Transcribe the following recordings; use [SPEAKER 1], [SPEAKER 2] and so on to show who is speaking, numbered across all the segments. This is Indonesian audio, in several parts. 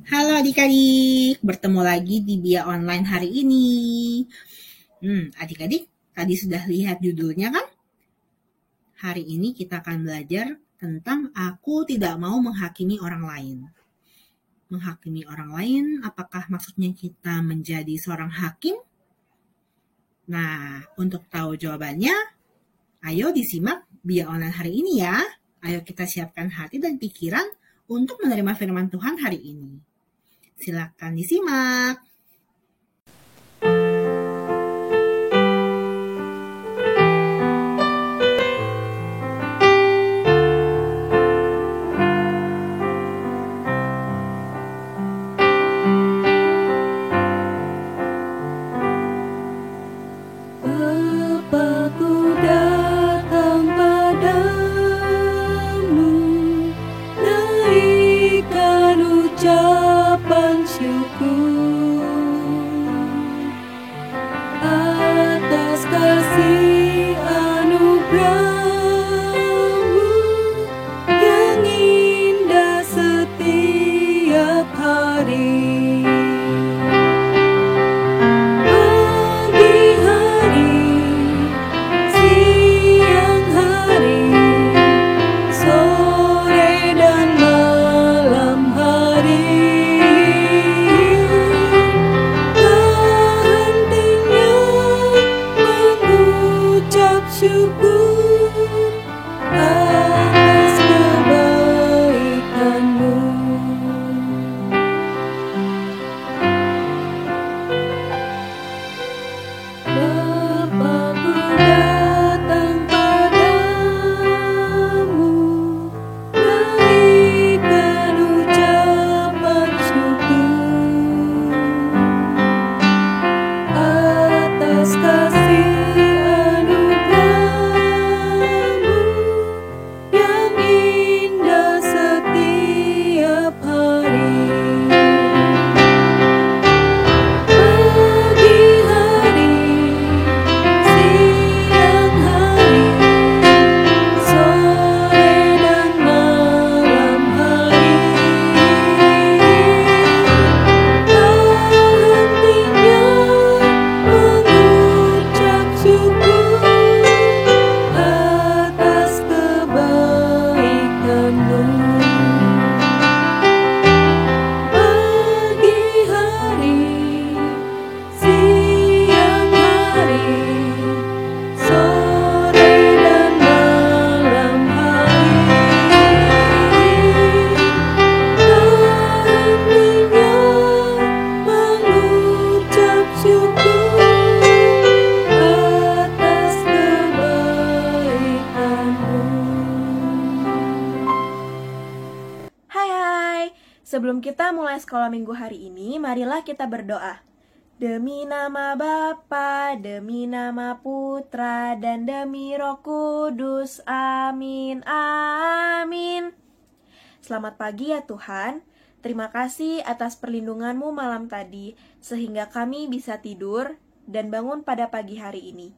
[SPEAKER 1] Halo adik-adik, bertemu lagi di Bia Online hari ini. Adik-adik, tadi sudah lihat judulnya kan? Hari ini kita akan belajar tentang aku tidak mau menghakimi orang lain. Menghakimi orang lain, apakah maksudnya kita menjadi seorang hakim? Nah, untuk tahu jawabannya, ayo disimak Bia Online hari ini ya. Ayo kita siapkan hati dan pikiran untuk menerima firman Tuhan hari ini. Silakan disimak.
[SPEAKER 2] Bapa-Ku datang padamu, naikkan ucapan syukur atas kasih anugerah-Mu yang indah setiap hari. Syukur atas kebaikan-Mu. Bapa-Ku datang padamu, naikkan ucapan syukur atas kasih yang indah setiap hari. Pagi hari, siang hari, sore dan malam hari, tak hentinya mengucap syukur atas kebaikan-Mu. Pagi hari, siang hari, sore dan malam hari, tak hentinya mengucap syukur atas kebaikan-Mu.
[SPEAKER 3] Hai, sebelum kita mulai sekolah minggu hari ini, marilah kita berdoa. Demi nama Bapa, demi nama Putra, dan demi Roh Kudus. Amin, amin. Selamat pagi ya Tuhan. Terima kasih atas perlindungan-Mu malam tadi, sehingga kami bisa tidur dan bangun pada pagi hari ini.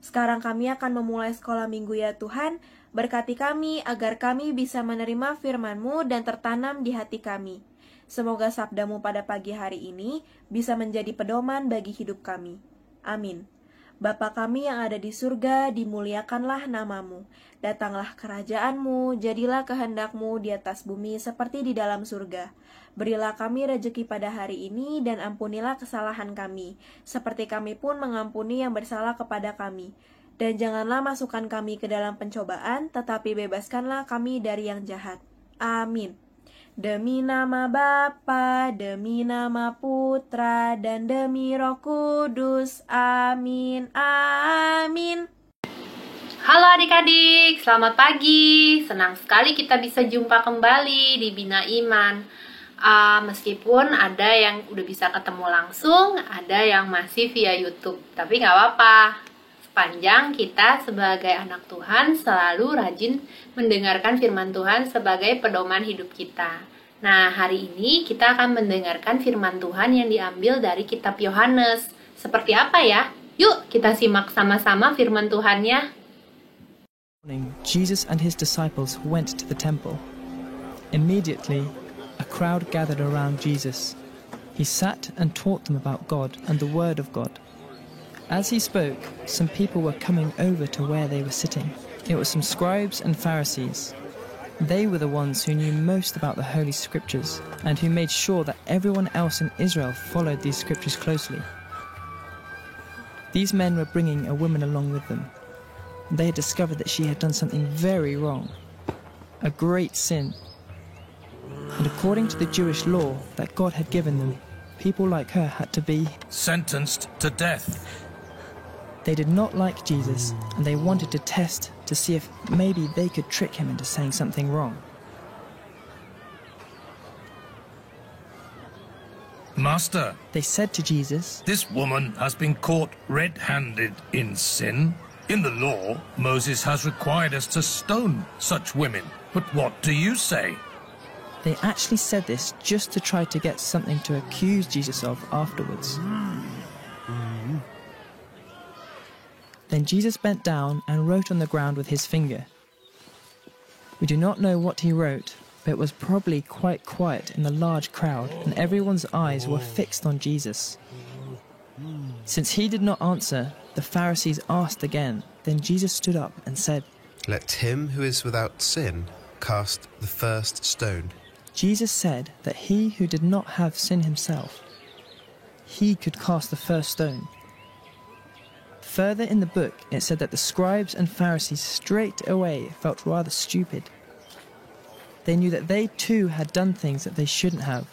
[SPEAKER 3] Sekarang kami akan memulai sekolah minggu ya Tuhan. Berkati kami agar kami bisa menerima firman-Mu dan tertanam di hati kami. Semoga sabda-Mu pada pagi hari ini bisa menjadi pedoman bagi hidup kami. Amin. Bapa kami yang ada di surga, dimuliakanlah nama-Mu. Datanglah kerajaan-Mu, jadilah kehendak-Mu di atas bumi seperti di dalam surga. Berilah kami rejeki pada hari ini dan ampunilah kesalahan kami, seperti kami pun mengampuni yang bersalah kepada kami. Dan janganlah masukkan kami ke dalam pencobaan, tetapi bebaskanlah kami dari yang jahat. Amin. Demi nama Bapa, demi nama Putra, dan demi Roh Kudus. Amin, amin.
[SPEAKER 4] Halo adik-adik, selamat pagi. Senang sekali kita bisa jumpa kembali di Bina Iman. Meskipun ada yang udah bisa ketemu langsung, ada yang masih via YouTube. Tapi gak apa-apa. Sepanjang kita sebagai anak Tuhan selalu rajin mendengarkan firman Tuhan sebagai pedoman hidup kita. Nah, hari ini kita akan mendengarkan firman Tuhan yang diambil dari kitab Yohanes. Seperti apa ya? Yuk kita simak sama-sama firman Tuhannya.
[SPEAKER 5] Jesus and his disciples went to the temple. Immediately, a crowd gathered around Jesus. He sat and taught them about God and the Word of God. As he spoke, some people were coming over to where they were sitting. It was some scribes and Pharisees. They were the ones who knew most about the Holy Scriptures and who made sure that everyone else in Israel followed these scriptures closely. These men were bringing a woman along with them. They had discovered that she had done something very wrong, a great sin. And according to the Jewish law that God had given them, people like her had to be
[SPEAKER 6] sentenced to death.
[SPEAKER 5] They did not like Jesus, and they wanted to test to see if maybe they could trick him into saying something wrong.
[SPEAKER 6] Master,
[SPEAKER 5] They said to Jesus,
[SPEAKER 6] this woman has been caught red-handed in sin. In the law, Moses has required us to stone such women. But what do you say?
[SPEAKER 5] they actually said this just to try to get something to accuse Jesus of afterwards. Then Jesus bent down and wrote on the ground with his finger. We do not know what he wrote, but it was probably quite quiet in the large crowd, and everyone's eyes were fixed on Jesus. Since he did not answer, the Pharisees asked again. Then Jesus stood up and said,
[SPEAKER 7] Let him who is without sin cast the first stone.
[SPEAKER 5] Jesus said that he who did not have sin himself, he could cast the first stone. Further in the book, it said that the scribes and Pharisees straight away felt rather stupid. They knew that they too had done things that they shouldn't have,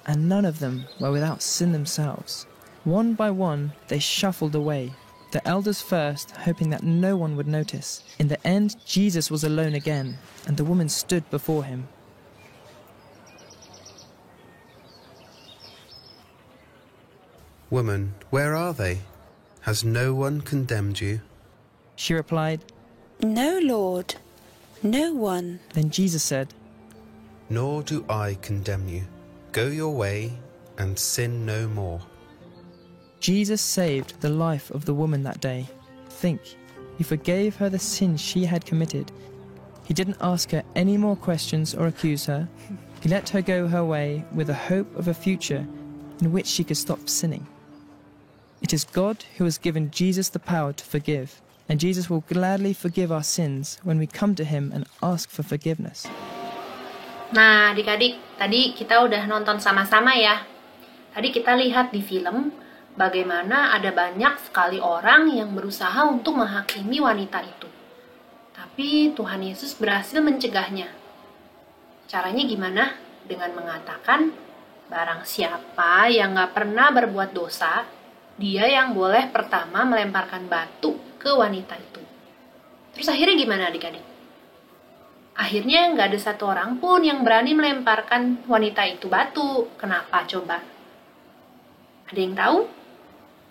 [SPEAKER 5] and none of them were without sin themselves. One by one, they shuffled away, the elders first, hoping that no one would notice. In the end, Jesus was alone again, and the woman stood before him.
[SPEAKER 7] Woman, where are they? Has no one condemned you?
[SPEAKER 5] She replied.
[SPEAKER 2] No, Lord, no one.
[SPEAKER 5] Then Jesus said,
[SPEAKER 7] Nor do I condemn you. Go your way and sin no more.
[SPEAKER 5] Jesus saved the life of the woman that day. Think, he forgave her the sin she had committed. He didn't ask her any more questions or accuse her. He let her go her way with the hope of a future in which she could stop sinning. It is God who has given Jesus the power to forgive, and Jesus will gladly forgive our sins when we come to him and ask for forgiveness.
[SPEAKER 4] Nah, adik-adik, tadi kita udah nonton sama-sama ya. Tadi kita lihat di film bagaimana ada banyak sekali orang yang berusaha untuk menghakimi wanita itu. Tapi Tuhan Yesus berhasil mencegahnya. Caranya gimana? Dengan mengatakan, barang siapa yang gak pernah berbuat dosa, dia yang boleh pertama melemparkan batu ke wanita itu. Terus akhirnya gimana adik-adik? Akhirnya nggak ada satu orang pun yang berani melemparkan wanita itu batu. Kenapa coba? Ada yang tahu?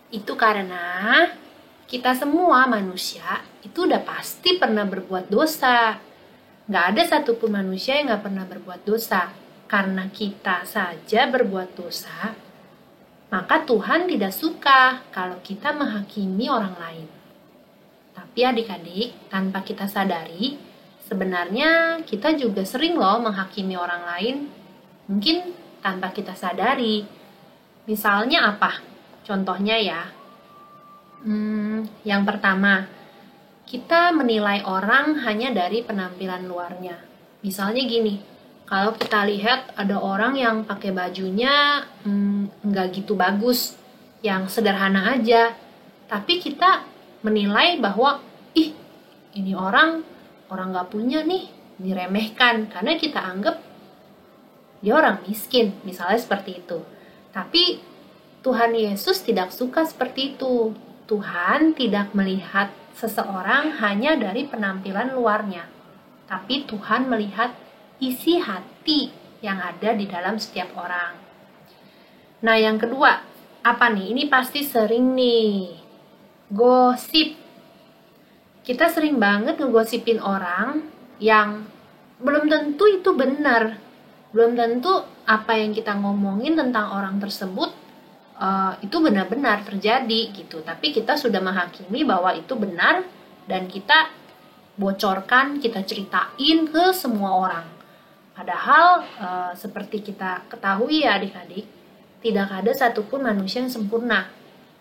[SPEAKER 4] Itu karena kita semua manusia itu udah pasti pernah berbuat dosa. Nggak ada satupun manusia yang nggak pernah berbuat dosa. Karena kita saja berbuat dosa, maka Tuhan tidak suka kalau kita menghakimi orang lain. Tapi adik-adik, tanpa kita sadari, sebenarnya kita juga sering loh menghakimi orang lain. Mungkin tanpa kita sadari. Misalnya apa? Contohnya ya. Yang pertama, kita menilai orang hanya dari penampilan luarnya. Misalnya gini, kalau kita lihat ada orang yang pakai bajunya nggak gitu bagus, yang sederhana aja, tapi kita menilai bahwa ini orang nggak punya nih, diremehkan karena kita anggap dia orang miskin, misalnya seperti itu. Tapi Tuhan Yesus tidak suka seperti itu. Tuhan tidak melihat seseorang hanya dari penampilan luarnya, tapi Tuhan melihat isi hati yang ada di dalam setiap orang. Nah, yang kedua, apa nih? Ini pasti sering nih. Gosip. Kita sering banget ngegosipin orang yang belum tentu itu benar. Belum tentu apa yang kita ngomongin tentang orang tersebut itu benar-benar terjadi gitu. Tapi kita sudah menghakimi bahwa itu benar dan kita bocorkan, kita ceritain ke semua orang. Padahal seperti kita ketahui ya adik-adik, tidak ada satupun manusia yang sempurna.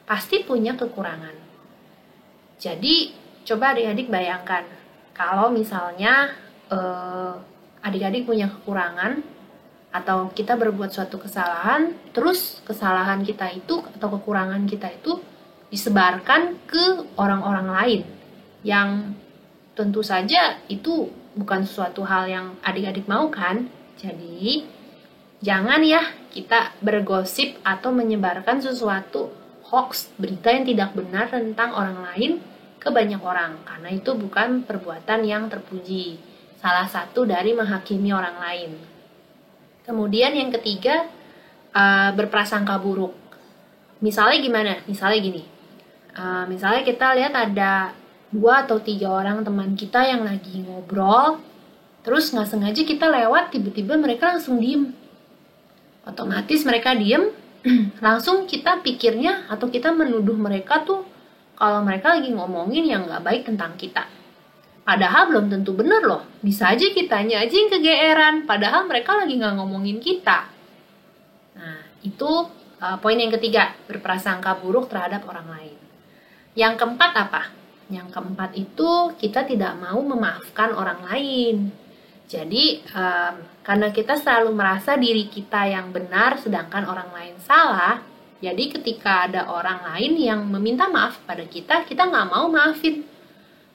[SPEAKER 4] Pasti punya kekurangan. Jadi coba adik-adik bayangkan, kalau misalnya adik-adik punya kekurangan, atau kita berbuat suatu kesalahan, terus kesalahan kita itu atau kekurangan kita itu disebarkan ke orang-orang lain, yang tentu saja itu bukan suatu hal yang adik-adik mau kan. Jadi jangan ya kita bergosip atau menyebarkan sesuatu hoax, berita yang tidak benar tentang orang lain ke banyak orang, karena itu bukan perbuatan yang terpuji, salah satu dari menghakimi orang lain. Kemudian yang ketiga, berprasangka buruk. Misalnya gimana? Misalnya gini, misalnya kita lihat ada 2 atau 3 orang teman kita yang lagi ngobrol, terus nggak sengaja kita lewat, tiba-tiba mereka langsung diem. Otomatis mereka diem, langsung kita pikirnya atau kita menuduh mereka tuh kalau mereka lagi ngomongin yang nggak baik tentang kita. Padahal belum tentu benar loh, bisa aja kitanya aja yang kegeeran, padahal mereka lagi nggak ngomongin kita. Nah, itu poin yang ketiga, berprasangka buruk terhadap orang lain. Yang keempat apa? Yang keempat itu kita tidak mau memaafkan orang lain. Jadi karena kita selalu merasa diri kita yang benar sedangkan orang lain salah, jadi ketika ada orang lain yang meminta maaf pada kita, kita nggak mau maafin.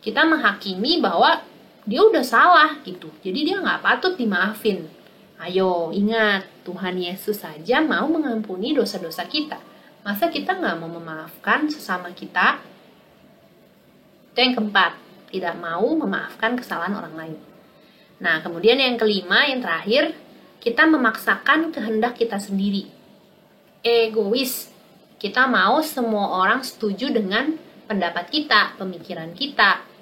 [SPEAKER 4] Kita menghakimi bahwa dia udah salah gitu, jadi dia nggak patut dimaafin. Ayo ingat, Tuhan Yesus saja mau mengampuni dosa-dosa kita. Masa kita nggak mau memaafkan sesama kita? Itu yang keempat, tidak mau memaafkan kesalahan orang lain. Nah, kemudian yang kelima, yang terakhir, kita memaksakan kehendak kita sendiri. Egois. Kita mau semua orang setuju dengan pendapat kita, pemikiran kita.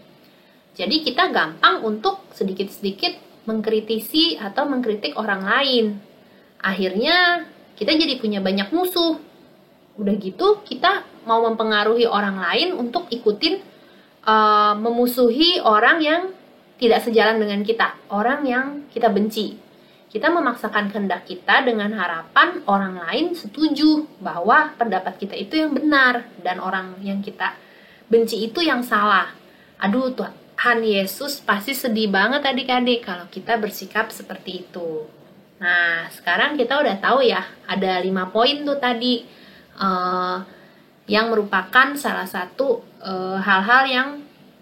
[SPEAKER 4] Jadi kita gampang untuk sedikit-sedikit mengkritisi atau mengkritik orang lain. Akhirnya kita jadi punya banyak musuh. Udah gitu kita mau mempengaruhi orang lain untuk ikutin memusuhi orang yang tidak sejalan dengan kita, orang yang kita benci. Kita memaksakan kehendak kita dengan harapan orang lain setuju bahwa pendapat kita itu yang benar dan orang yang kita benci itu yang salah. Aduh, Tuhan Yesus pasti sedih banget adik-adik kalau kita bersikap seperti itu. Nah, sekarang kita udah tahu ya, ada 5 poin tuh tadi yang merupakan salah satu hal-hal yang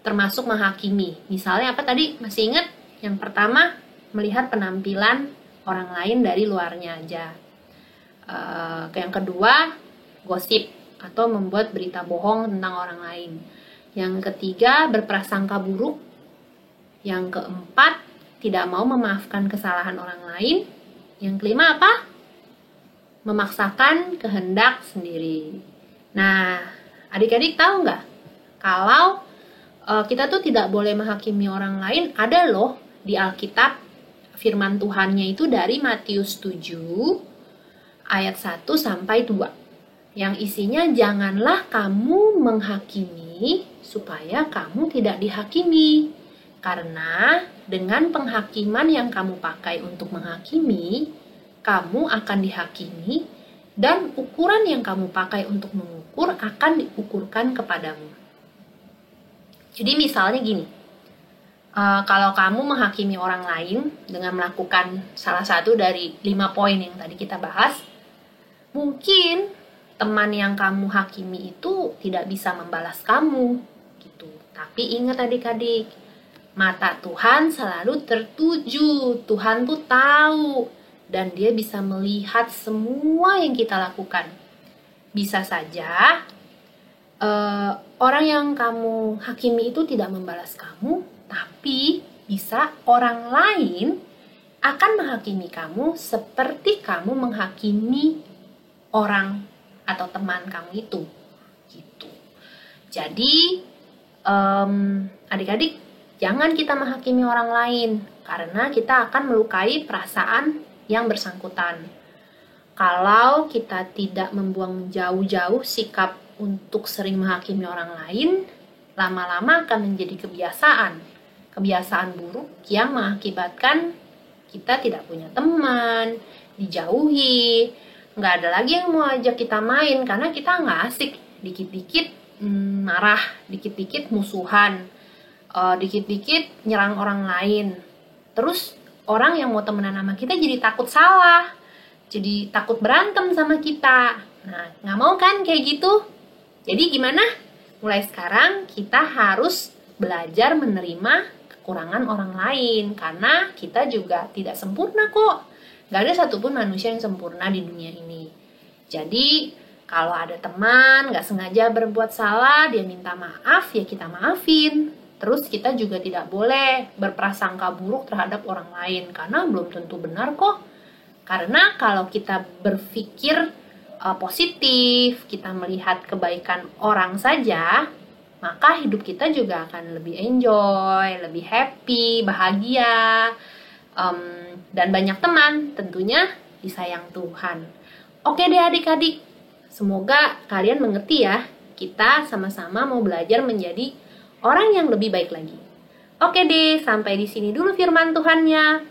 [SPEAKER 4] termasuk menghakimi. Misalnya apa tadi? Masih ingat? Yang pertama, melihat penampilan orang lain dari luarnya aja. Yang kedua, gosip atau membuat berita bohong tentang orang lain. Yang ketiga, berprasangka buruk. Yang keempat, tidak mau memaafkan kesalahan orang lain. Yang kelima apa? Memaksakan kehendak sendiri. Nah, adik-adik tahu nggak? Kalau kita tuh tidak boleh menghakimi orang lain, ada loh di Alkitab firman Tuhannya itu dari Matius 7 ayat 1 sampai 2. Yang isinya, janganlah kamu menghakimi supaya kamu tidak dihakimi. Karena dengan penghakiman yang kamu pakai untuk menghakimi, kamu akan dihakimi, dan ukuran yang kamu pakai untuk mengukur akan diukurkan kepadamu. Jadi misalnya gini, kalau kamu menghakimi orang lain dengan melakukan salah satu dari 5 poin yang tadi kita bahas, mungkin teman yang kamu hakimi itu tidak bisa membalas kamu, gitu. Tapi ingat adik-adik, mata Tuhan selalu tertuju, Tuhan tuh tahu, dan dia bisa melihat semua yang kita lakukan. Bisa saja orang yang kamu hakimi itu tidak membalas kamu, tapi bisa orang lain akan menghakimi kamu seperti kamu menghakimi orang atau teman kamu itu, gitu. Jadi adik-adik, jangan kita menghakimi orang lain karena kita akan melukai perasaan yang bersangkutan. Kalau kita tidak membuang jauh-jauh sikap untuk sering menghakimi orang lain, lama-lama akan menjadi kebiasaan buruk yang mengakibatkan kita tidak punya teman, dijauhi, nggak ada lagi yang mau ajak kita main karena kita nggak asik. Dikit-dikit marah, dikit-dikit musuhan, dikit-dikit nyerang orang lain. Terus orang yang mau temenan sama kita jadi takut salah, jadi takut berantem sama kita. Nah, nggak mau kan kayak gitu? Jadi gimana? Mulai sekarang kita harus belajar menerima kekurangan orang lain, karena kita juga tidak sempurna kok. Gak ada satupun manusia yang sempurna di dunia ini. Jadi kalau ada teman gak sengaja berbuat salah, dia minta maaf, ya kita maafin. Terus kita juga tidak boleh berprasangka buruk terhadap orang lain, karena belum tentu benar kok. Karena kalau kita berpikir positif, kita melihat kebaikan orang saja, maka hidup kita juga akan lebih enjoy, lebih happy, bahagia, dan banyak teman, tentunya disayang Tuhan. Oke deh adik-adik, semoga kalian mengerti ya, kita sama-sama mau belajar menjadi orang yang lebih baik lagi. Oke deh, sampai di sini dulu firman Tuhannya.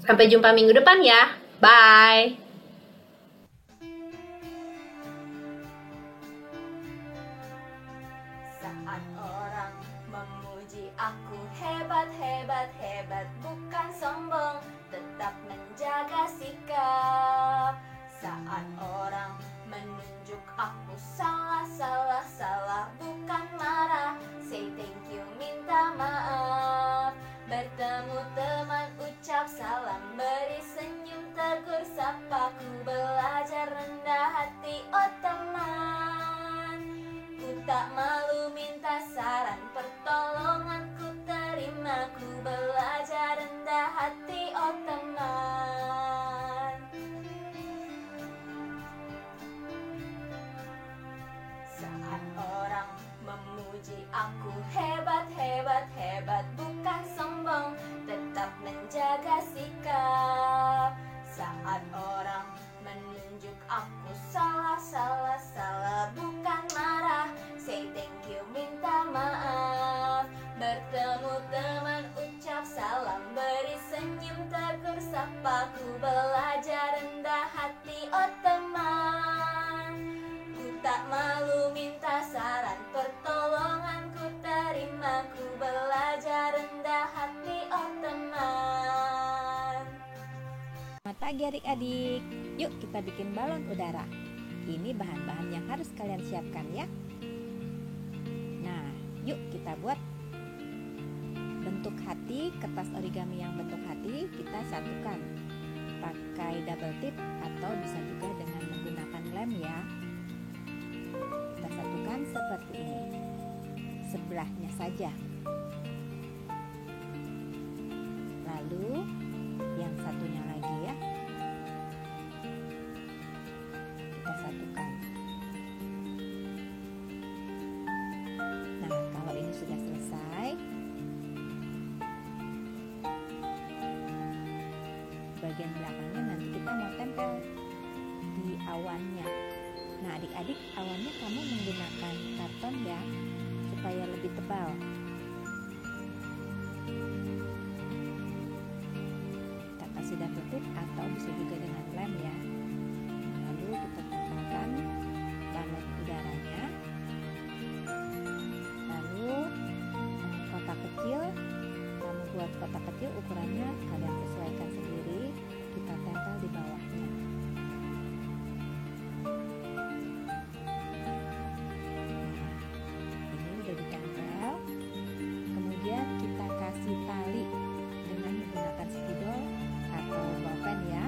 [SPEAKER 4] Sampai jumpa minggu depan ya. Bye.
[SPEAKER 3] Saat orang memuji aku hebat, hebat, hebat, bukan sombong, tetap menjaga sikap. Saat orang menunjuk aku salah, salah, salah, bukan marah, say thank you, minta maaf. Bertemu teman ucap salam, beri senyum, tegur sapa, ku belajar rendah hati, oh teman. Ku tak malu minta saran, pertolongan ku terima, ku belajar rendah hati, oh teman. Saat orang memuji aku hebat, hebat, hebat, bukan sombong, tetap menjaga sikap. Saat orang menunjuk aku salah, salah, salah, bukan marah, say thank you, minta maaf. Bertemu teman ucap salam, beri senyum, tegur sapa, ku belajar rendah hati, oh teman. Ku tak malu minta saran, pertolongan ku terima, ku belajar rendah hati, oh teman.
[SPEAKER 8] Selamat pagi adik-adik. Yuk kita bikin balon udara. Ini bahan-bahan yang harus kalian siapkan ya. Nah, yuk kita buat bentuk hati, kertas origami yang bentuk hati kita satukan pakai double tip atau bisa juga dengan menggunakan lem ya. Kita satukan seperti ini, sebelahnya saja. Lalu yang satunya lagi ya, kita satukan. Nah, kalau ini sudah selesai, bagian belakangnya nanti kita mau tempel di awannya. Nah, adik-adik, awannya kamu menggunakan karton ya, supaya lebih tebal. Kita kasih double tip atau bisa juga dengan lem ya. Lalu kita tempelkan balon udaranya. Lalu kotak kecil, kamu buat kotak kecil ukurannya kalian sesuaikan sendiri. Kita tempel di bawahnya. Ditempel, kemudian kita kasih tali dengan menggunakan spidol atau bolpen ya.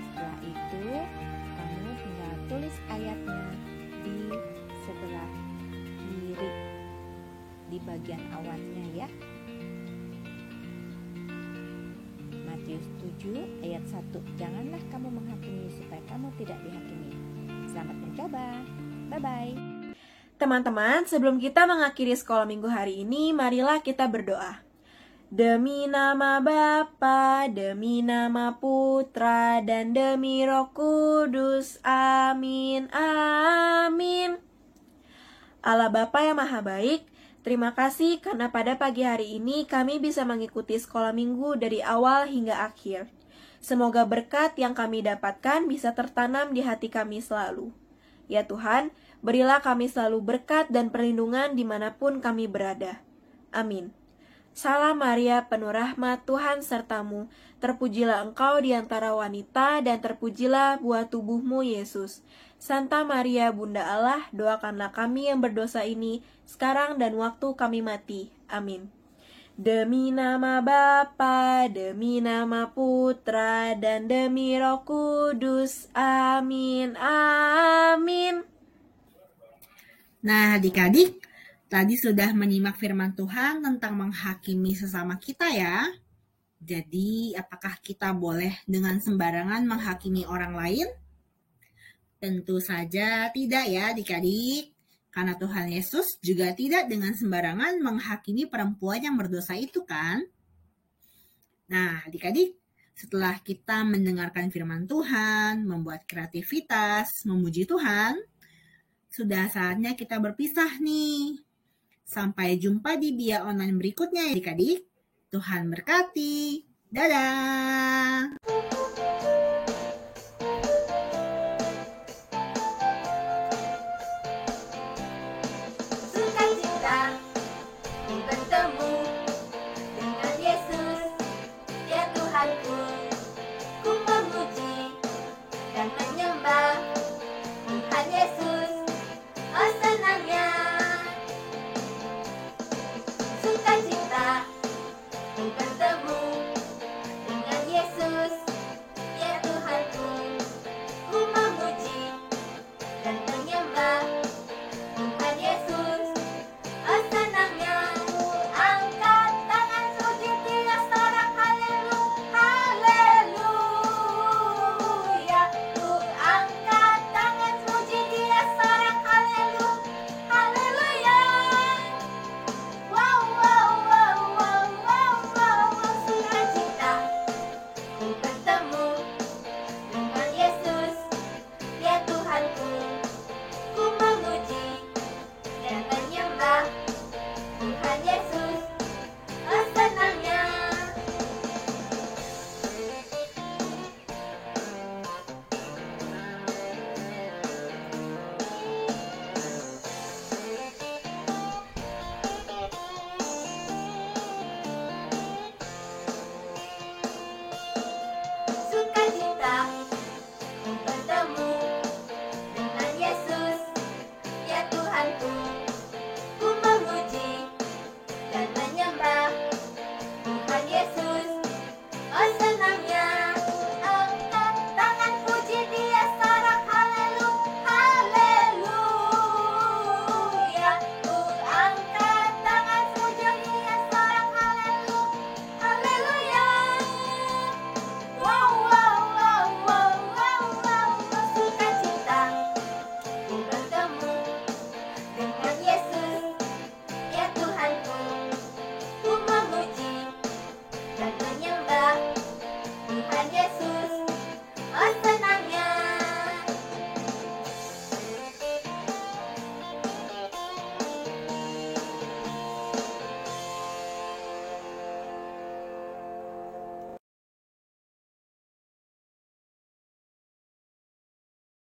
[SPEAKER 8] Setelah itu kamu tinggal tulis ayatnya di sebelah kiri di bagian awannya ya. Matius 7 ayat 1, janganlah kamu menghakimi supaya kamu tidak dihakimi. Selamat mencoba, bye-bye.
[SPEAKER 3] Teman-teman, sebelum kita mengakhiri sekolah minggu hari ini, marilah kita berdoa. Demi nama Bapa, demi nama Putra, dan demi Roh Kudus. Amin, amin. Allah Bapa yang Maha Baik, Terima kasih karena pada pagi hari ini kami bisa mengikuti sekolah minggu dari awal hingga akhir. Semoga berkat yang kami dapatkan bisa tertanam di hati kami selalu. Ya Tuhan, berilah kami selalu berkat dan perlindungan dimanapun kami berada. Amin. Salam Maria, penuh rahmat, Tuhan sertamu. Terpujilah engkau di antara wanita dan terpujilah buah tubuhmu, Yesus. Santa Maria, Bunda Allah, doakanlah kami yang berdosa ini, sekarang dan waktu kami mati. Amin. Demi nama Bapa, demi nama Putra, dan demi Roh Kudus. Amin. Amin.
[SPEAKER 1] Nah, adik-adik, tadi sudah menyimak firman Tuhan tentang menghakimi sesama kita ya. Jadi, apakah kita boleh dengan sembarangan menghakimi orang lain? Tentu saja tidak ya adik-adik. Karena Tuhan Yesus juga tidak dengan sembarangan menghakimi perempuan yang berdosa itu kan? Nah, adik-adik, setelah kita mendengarkan firman Tuhan, membuat kreativitas, memuji Tuhan, sudah saatnya kita berpisah nih. Sampai jumpa di Bia Online berikutnya ya adik-adik. Tuhan berkati. Dadah!
[SPEAKER 9] Sukacita bertemu dengan Yesus, ya Tuhanku. Ku memuji dan menyembah Tuhan Yesus. Oh senangnya sukacita bertemu dengan Yesus, ya Tuhanku. Ku memuji dan menyembah Tuhan Yesus. Oh senangnya ku angkat tangan puji tiga sorak haleluya, haleluya. Ku angkat tangan puji tiga sorak haleluya, haleluya. Wow, wow, wow, wow, wow, wow, wow. Sukacita ku bertemu dengan Yesus, ya Tuhanku. Ku memuji dan menyembah Tuhan Yesus.